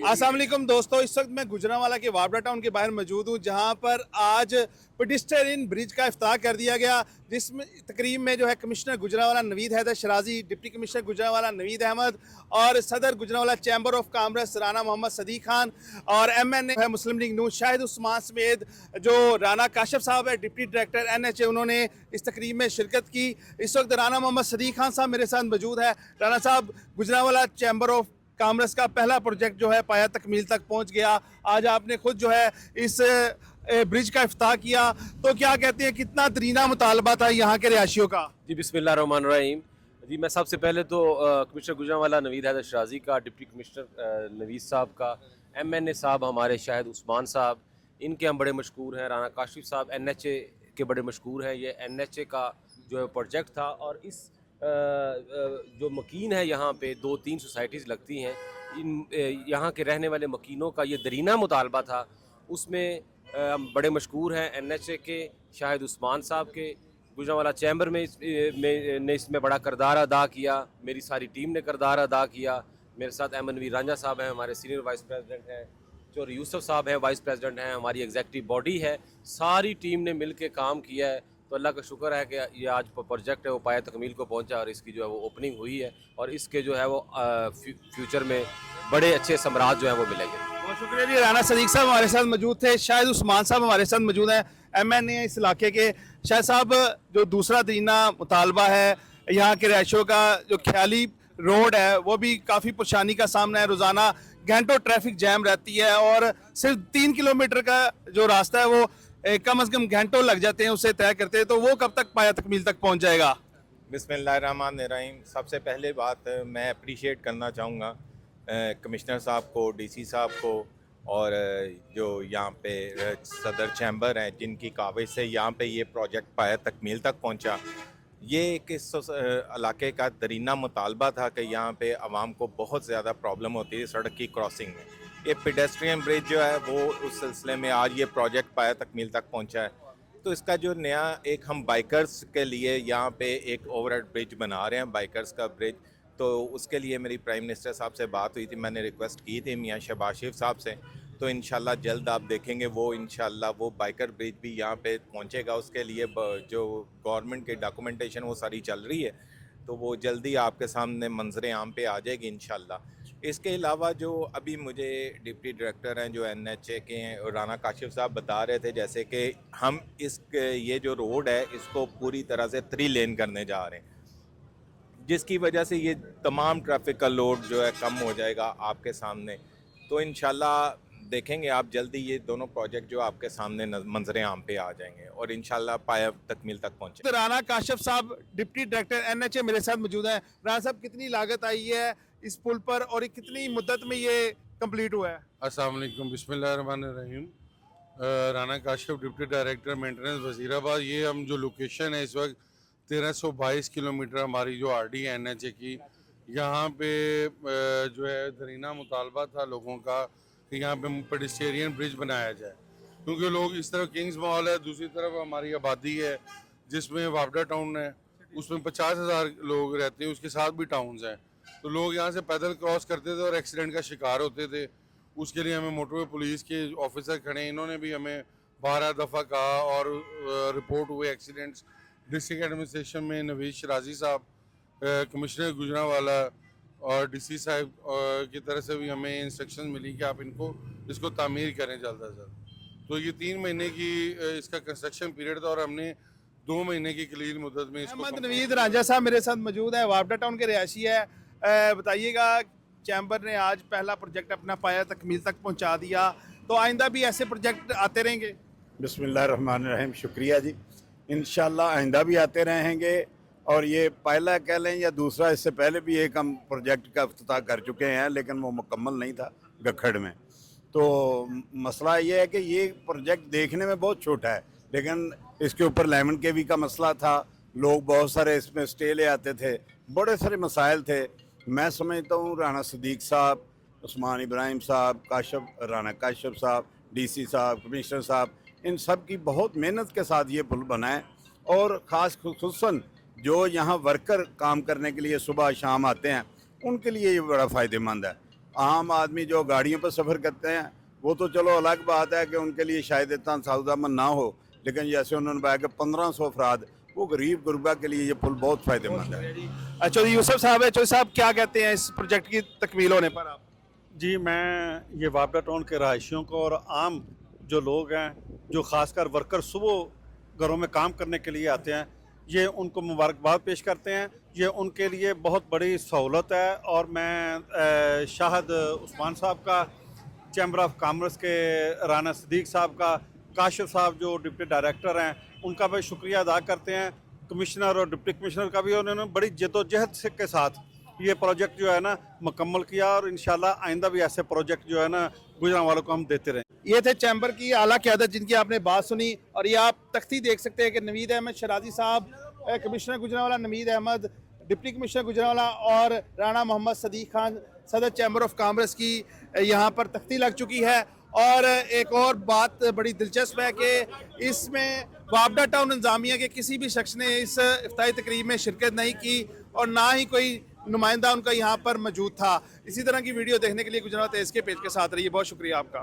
अस्सलाम वालेकुम दोस्तों, इस वक्त मैं गुजरांवाला के वाबड़ा टाउन के बाहर मौजूद हूँ, जहाँ पर आज पेडिस्ट्रियन ब्रिज का इफ्ताह कर दिया गया, जिसमें तकरीब में जो है commissioner Gujranwala Naveed Haider Shirazi, deputy commissioner Gujranwala Naveed Ahmed और सदर Gujranwala chamber of commerce Rana Mohammad Sadiq Khan और MNA है मुस्लिम लीग नून शाहिद उस्मान समेत जो राना काशिफ साहब है डिप्टी डायरेक्टर NHA, उन्होंने इस तकरीब में शिरकत की। इस वक्त राना मोहम्मद सदीक खान साहब मेरे साथ मौजूद है। राना साहब, गुजरांवाला चैम्बर ऑफ कॉमर्स का पहला प्रोजेक्ट जो है पाया तकमील तक पहुंच गया, आज आपने खुद जो है इस ब्रिज का इफ्ताह किया, तो क्या कहते हैं, कितना दरीना मुतालबा था यहाँ के रिहायशियों का? जी बिस्मिल्लाहिर्रहमानिर्रहीम। जी मैं सबसे पहले तो कमिश्नर गुजरांवाला नवीद हैदर शराजी का, डिप्टी कमिश्नर नवीद साहब का, MNA साहब हमारे शाहिद उस्मान साहब, इनके हम बड़े मशकूर हैं। राना काशिफ साहब NHA के बड़े मशकूर हैं। ये NHA का जो है प्रोजेक्ट था और इस जो मकीन है यहाँ पे 2-3 सोसाइटीज़ लगती हैं, इन यहाँ के रहने वाले मकीनों का ये दरीना मुतालबा था। उसमें हम बड़े मशकूर हैं NHA के, शाहिद उस्मान साहब के, गुजरांवाला चैम्बर में ने इसमें बड़ा किरदार अदा किया, मेरी सारी टीम ने किरदार अदा किया। मेरे साथ अहमद नवीर रांझा साहब हैं, हमारे सीनियर वाइस प्रेसिडेंट हैं, चौधरी यूसुफ साहब हैं वाइस प्रेसिडेंट हैं, हमारी एग्जेक्टिव बॉडी है, सारी टीम ने मिल के काम किया है। तो अल्लाह का शुक्र है कि ये आज प्रोजेक्ट है वो पाया तकमील को पहुंचा और इसकी जो है वो ओपनिंग हुई है और इसके जो है वो फ्यूचर में बड़े अच्छे समराज जो है वो मिलेंगे। बहुत शुक्रिया जी। राना सदीक साहब हमारे साथ मौजूद थे, शाहिद उस्मान साहब हमारे साथ मौजूद हैं, MNA इस इलाके के। शाहिद साहब, जो दूसरा दरीना मुतालबा है यहाँ के रहायशियों का, जो ख्याली रोड है वो भी काफ़ी परेशानी का सामना है, रोज़ाना घंटों ट्रैफिक जैम रहती है और सिर्फ 3 किलोमीटर का जो रास्ता है वो कम से कम घंटों लग जाते हैं उसे तय करते हैं, तो वो कब तक पाया तकमील तक पहुंच जाएगा? बिस्मिल्लाहिर्रहमानिर्रहीम। सबसे पहले बात मैं अप्रिशिएट करना चाहूँगा कमिश्नर साहब को, DC साहब को और जो यहाँ पे सदर चैम्बर हैं, जिनकी काविश से यहाँ पे ये प्रोजेक्ट पाया तकमील तक पहुँचा। ये इस इलाके का दरीना मुतालबा था कि यहाँ पे आवाम को बहुत ज़्यादा प्रॉब्लम होती है सड़क की क्रॉसिंग में। ये पेडेस्ट्रियन ब्रिज जो है वो उस सिलसिले में आज ये प्रोजेक्ट पाया तकमील तक पहुँचा है। तो इसका जो नया एक हम बाइकर्स के लिए यहाँ पे एक ओवरहेड ब्रिज बना रहे हैं, बाइकर्स का ब्रिज। तो उसके लिए मेरी प्राइम मिनिस्टर साहब से बात हुई थी, मैंने रिक्वेस्ट की थी मियाँ शहबाज शरीफ साहब से, तो इंशाल्लाह जल्द आप देखेंगे वो इंशाल्लाह वो बाइकर ब्रिज भी यहाँ पे पहुँचेगा। उसके लिए जो गवर्नमेंट की डॉक्यूमेंटेशन वो सारी चल रही है, तो वो जल्दी आपके सामने मंजर आम पे आ जाएगी इंशाल्लाह। इसके अलावा जो अभी मुझे डिप्टी डायरेक्टर हैं जो NHA के हैं और राना काशिफ साहब बता रहे थे, जैसे कि हम ये जो रोड है इसको पूरी तरह से 3 लेन करने जा रहे हैं, जिसकी वजह से ये तमाम ट्रैफिक का लोड जो है कम हो जाएगा आपके सामने। तो इंशाल्लाह देखेंगे आप जल्दी ये दोनों प्रोजेक्ट जो आपके सामने मंजर आम पे आ जाएंगे और इंशाल्लाह पाया तकमील तक पहुँचे। तो राना काशिफ साहब डिप्टी डायरेक्टर NHA मेरे साथ मौजूद हैं। राना साहब, कितनी लागत आई है इस पुल पर और कितनी मुद्दत में ये कंप्लीट हुआ है? अस्सलाम वालेकुम, बिस्मिल्लाहिर्रहमानिर्रहीम। Rana Kashif, deputy director maintenance Wazirabad. ये हम जो लोकेशन है इस वक्त 1322 किलोमीटर हमारी जो RD है NHA की, यहाँ पे जो है दरीना मुतालबा था लोगों का कि यहाँ पे पेडिस्ट्रियन ब्रिज बनाया जाए, क्योंकि लोग इस तरफ किंग्स मॉल है, दूसरी तरफ हमारी आबादी है जिसमें वाबड़ा टाउन है, उसमें 50,000 लोग रहते हैं, उसके साथ भी टाउन्स हैं। तो लोग यहाँ से पैदल क्रॉस करते थे और एक्सीडेंट का शिकार होते थे। उसके लिए हमें मोटरवे पुलिस के ऑफिसर खड़े, इन्होंने भी हमें 12 दफ़ा कहा और रिपोर्ट हुए एक्सीडेंट्स। डिस्ट्रिक्ट एडमिनिस्ट्रेशन में नवीद शराजी साहब, कमिश्नर गुजरांवाला और DC साहब की तरफ से भी हमें इंस्ट्रक्शन मिली कि आप इसको तामीर करें जल्द अज जल्द। तो ये 3 महीने की इसका कंस्ट्रक्शन पीरियड था और हमने 2 महीने की कलील मुद्दत में इसको। अहमद नवीद रांझा साहब मेरे साथ मौजूद है, वाबड़ा टाउन के रिहायशी है। बताइएगा, चैम्बर ने आज पहला प्रोजेक्ट अपना पाया तकमील तक पहुंचा दिया, तो आइंदा भी ऐसे प्रोजेक्ट आते रहेंगे? बिस्मिल्लाहिर्रहमानिर्रहीम। शुक्रिया जी। इंशाल्लाह आइंदा भी आते रहेंगे और ये पहला कह लें या दूसरा, इससे पहले भी एक हम प्रोजेक्ट का इफ्तिताह कर चुके हैं लेकिन वो मुकम्मल नहीं था गखड़ में। तो मसला ये है कि ये प्रोजेक्ट देखने में बहुत छोटा है लेकिन इसके ऊपर लेमन केवी का मसला था, लोग बहुत सारे इसमें स्टे ले आते थे, बड़े सारे मसाइल थे। मैं समझता हूँ राना सदीक साहब, उस्मान इब्राहिम साहब, राना काशिफ साहब, DC साहब, कमिश्नर साहब, इन सब की बहुत मेहनत के साथ ये पुल बना है और ख़ास खुसूसन जो यहाँ वर्कर काम करने के लिए सुबह शाम आते हैं उनके लिए ये बड़ा फ़ायदेमंद है। आम आदमी जो गाड़ियों पर सफ़र करते हैं वो तो चलो अलग बात है कि उनके लिए शायद इतना साउदामंद ना हो, लेकिन जैसे उन्होंने बताया कि 1500 अफराद, वो गरीब गुरबा के लिए ये पुल बहुत फ़ायदेमंद है। चौधरी यूसुफ साहब है, चौधरी साहब क्या कहते हैं इस प्रोजेक्ट की तकमील होने पर आप? जी, मैं ये वापडा टाउन के रहायशियों को और आम जो लोग हैं, जो ख़ासकर वर्कर सुबह घरों में काम करने के लिए आते हैं, ये उनको मुबारकबाद पेश करते हैं। ये उनके लिए बहुत बड़ी सहूलत है और मैं शाहिद उस्मान साहब का, चैम्बर ऑफ कॉमर्स के राना सदीक साहब का, काशिफ साहब जो डिप्टी डायरेक्टर हैं, उनका भी शुक्रिया अदा करते हैं। कमिश्नर और डिप्टी कमिश्नर का भी उन्होंने बड़ी जद्दोजहद के साथ ये प्रोजेक्ट जो है ना मुकम्मल किया और इंशाल्लाह आइंदा भी ऐसे प्रोजेक्ट जो है ना गुजरांवालों को हम देते रहें। ये थे चैम्बर की आला क़यादत जिनकी आपने बात सुनी, और ये आप तख्ती देख सकते हैं कि नवीद अहमद शराजी साहब, commissioner Gujranwala Naveed Ahmed, deputy commissioner Gujranwala और राना मोहम्मद सदीक खान सदर चैम्बर ऑफ कॉमर्स की यहाँ पर तख्ती लग चुकी है। और एक और बात बड़ी दिलचस्प है कि इसमें वापडा टाउन इंतजामिया के किसी भी शख्स ने इस इफ्ताही तकरीब में शिरकत नहीं की और ना ही कोई नुमाइंदा उनका यहाँ पर मौजूद था। इसी तरह की वीडियो देखने के लिए गुजरात तेज़ के पेज के साथ रहिए। बहुत शुक्रिया आपका।